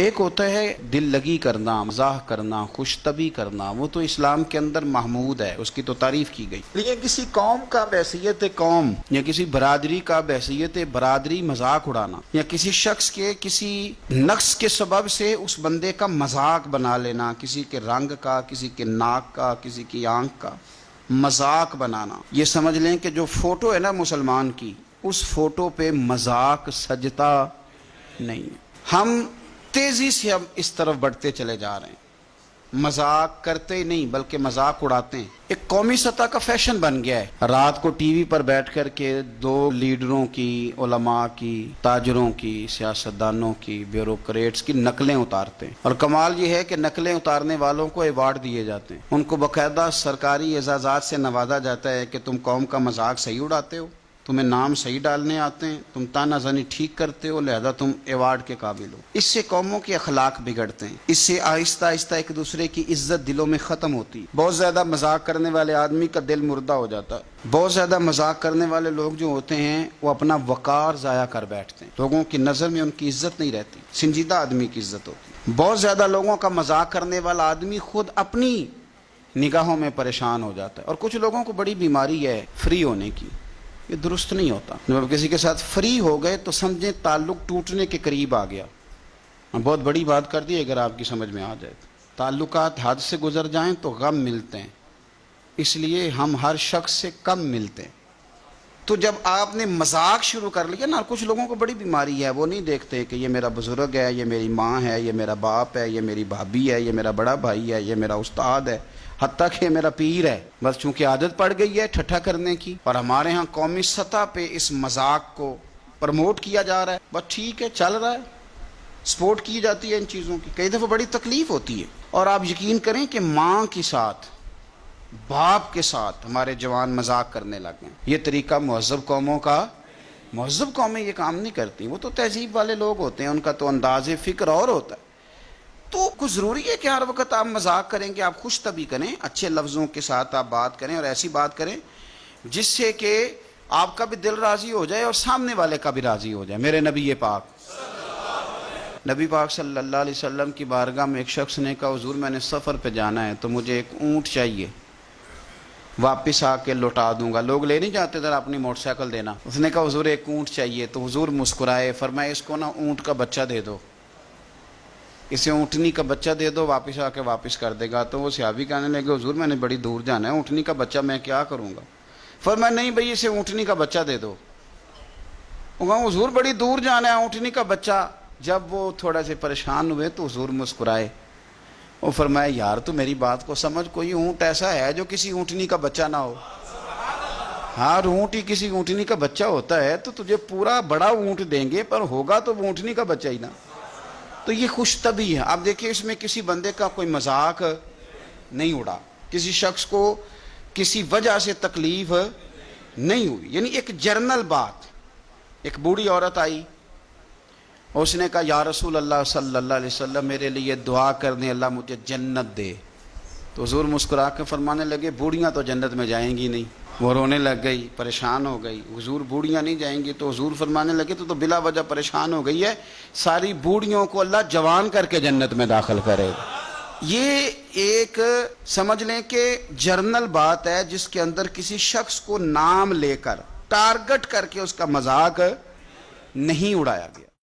ایک ہوتا ہے دل لگی کرنا، مزاح کرنا، خوش طبعی کرنا، وہ تو اسلام کے اندر محمود ہے، اس کی تو تعریف کی گئی. لیکن کسی قوم کا بحیثیت قوم یا کسی برادری کا بحیثیت برادری مذاق اڑانا، یا کسی شخص کے کسی نقص کے سبب سے اس بندے کا مذاق بنا لینا، کسی کے رنگ کا، کسی کے ناک کا، کسی کی آنکھ کا مذاق بنانا، یہ سمجھ لیں کہ جو فوٹو ہے نا مسلمان کی، اس فوٹو پہ مذاق سجتا نہیں. ہم تیزی سے اب اس طرف بڑھتے چلے جا رہے ہیں، مذاق کرتے ہی نہیں بلکہ مذاق اڑاتے ہیں. ایک قومی سطح کا فیشن بن گیا ہے، رات کو ٹی وی پر بیٹھ کر کے دو لیڈروں کی، علماء کی، تاجروں کی، سیاستدانوں کی، بیوروکریٹس کی نقلیں اتارتے ہیں. اور کمال یہ ہے کہ نقلیں اتارنے والوں کو ایوارڈ دیے جاتے ہیں، ان کو باقاعدہ سرکاری اعزازات سے نوازا جاتا ہے کہ تم قوم کا مذاق صحیح اڑاتے ہو، تمہیں نام صحیح ڈالنے آتے ہیں، تم تانا زنی ٹھیک کرتے ہو، لہذا تم ایوارڈ کے قابل ہو. اس سے قوموں کے اخلاق بگڑتے ہیں، اس سے آہستہ آہستہ ایک دوسرے کی عزت دلوں میں ختم ہوتی ہے. بہت زیادہ مذاق کرنے والے آدمی کا دل مردہ ہو جاتا ہے. بہت زیادہ مذاق کرنے والے لوگ جو ہوتے ہیں وہ اپنا وقار ضائع کر بیٹھتے ہیں، لوگوں کی نظر میں ان کی عزت نہیں رہتی، سنجیدہ آدمی کی عزت ہوتی. بہت زیادہ لوگوں کا مذاق کرنے والا آدمی خود اپنی نگاہوں میں پریشان ہو جاتا ہے. اور کچھ لوگوں کو بڑی بیماری ہے فری ہونے کی، یہ درست نہیں ہوتا. جب کسی کے ساتھ فری ہو گئے تو سمجھیں تعلق ٹوٹنے کے قریب آ گیا. بہت بڑی بات کر دی اگر آپ کی سمجھ میں آ جائے. تعلقات حد سے گزر جائیں تو غم ملتے ہیں، اس لیے ہم ہر شخص سے کم ملتے ہیں. تو جب آپ نے مذاق شروع کر لیا نا، کچھ لوگوں کو بڑی بیماری ہے، وہ نہیں دیکھتے کہ یہ میرا بزرگ ہے، یہ میری ماں ہے، یہ میرا باپ ہے، یہ میری بھابھی ہے، یہ میرا بڑا بھائی ہے، یہ میرا استاد ہے، حتیٰ کہ میرا پیر ہے. بس چونکہ عادت پڑ گئی ہے ٹھٹھا کرنے کی، اور ہمارے ہاں قومی سطح پہ اس مذاق کو پروموٹ کیا جا رہا ہے. بس ٹھیک ہے، چل رہا ہے، سپورٹ کی جاتی ہے ان چیزوں کی. کئی دفعہ بڑی تکلیف ہوتی ہے. اور آپ یقین کریں کہ ماں کے ساتھ، باپ کے ساتھ ہمارے جوان مذاق کرنے لگے ہیں. یہ طریقہ مہذب قوموں کا، مہذب قومیں یہ کام نہیں کرتی، وہ تو تہذیب والے لوگ ہوتے ہیں، ان کا تو انداز فکر اور ہوتا ہے. تو کچھ ضروری ہے کہ ہر وقت آپ مذاق کریں کہ آپ خوش طبعی کریں، اچھے لفظوں کے ساتھ آپ بات کریں، اور ایسی بات کریں جس سے کہ آپ کا بھی دل راضی ہو جائے اور سامنے والے کا بھی راضی ہو جائے. میرے نبی پاک صلی اللہ علیہ وسلم کی بارگاہ میں ایک شخص نے کہا حضور میں نے سفر پہ جانا ہے تو مجھے ایک اونٹ چاہیے، واپس آ کے لوٹا دوں گا. لوگ لے نہیں جاتے ذرا اپنی موٹر سائیکل دینا. اس نے کہا حضور ایک اونٹ چاہیے. تو حضور مسکرائے، فرمایا اس کو نا اونٹ کا بچہ دے دو، اسے اونٹنی کا بچہ دے دو، واپس آ کے واپس کر دے گا. تو وہ صحابی کہنے لگے حضور میں نے بڑی دور جانا ہے، اونٹنی کا بچہ میں کیا کروں گا؟ فرمایا نہیں بھائی اسے اونٹنی کا بچہ دے دو. وہ کہا حضور بڑی دور جانا ہے، اونٹنی کا بچہ. جب وہ تھوڑا سے پریشان ہوئے تو حضور مسکرائے. وہ فرمایا یار تو میری بات کو سمجھ، کوئی اونٹ ایسا ہے جو کسی اونٹنی کا بچہ نہ ہو؟ ہاں اونٹ ہی کسی اونٹنی کا بچہ ہوتا ہے تو تجھے پورا بڑا اونٹ دیں گے، پر ہوگا تو وہ اونٹنی کا بچہ ہی نا. تو یہ خوش طبعی ہے. آپ دیکھیں اس میں کسی بندے کا کوئی مذاق نہیں اڑا، کسی شخص کو کسی وجہ سے تکلیف نہیں ہوئی. یعنی ایک جرنل بات. ایک بوڑھی عورت آئی، اس نے کہا یا رسول اللہ صلی اللہ علیہ وسلم میرے لیے دعا کر دیں اللہ مجھے جنت دے. تو حضور مسکرا کے فرمانے لگے بوڑھیاں تو جنت میں جائیں گی نہیں. وہ رونے لگ گئی، پریشان ہو گئی. حضور بوڑھیاں نہیں جائیں گی؟ تو حضور فرمانے لگے تو بلا وجہ پریشان ہو گئی ہے، ساری بوڑھیوں کو اللہ جوان کر کے جنت میں داخل کرے. یہ ایک سمجھ لیں کہ جرنل بات ہے جس کے اندر کسی شخص کو نام لے کر ٹارگٹ کر کے اس کا مذاق نہیں اڑایا گیا.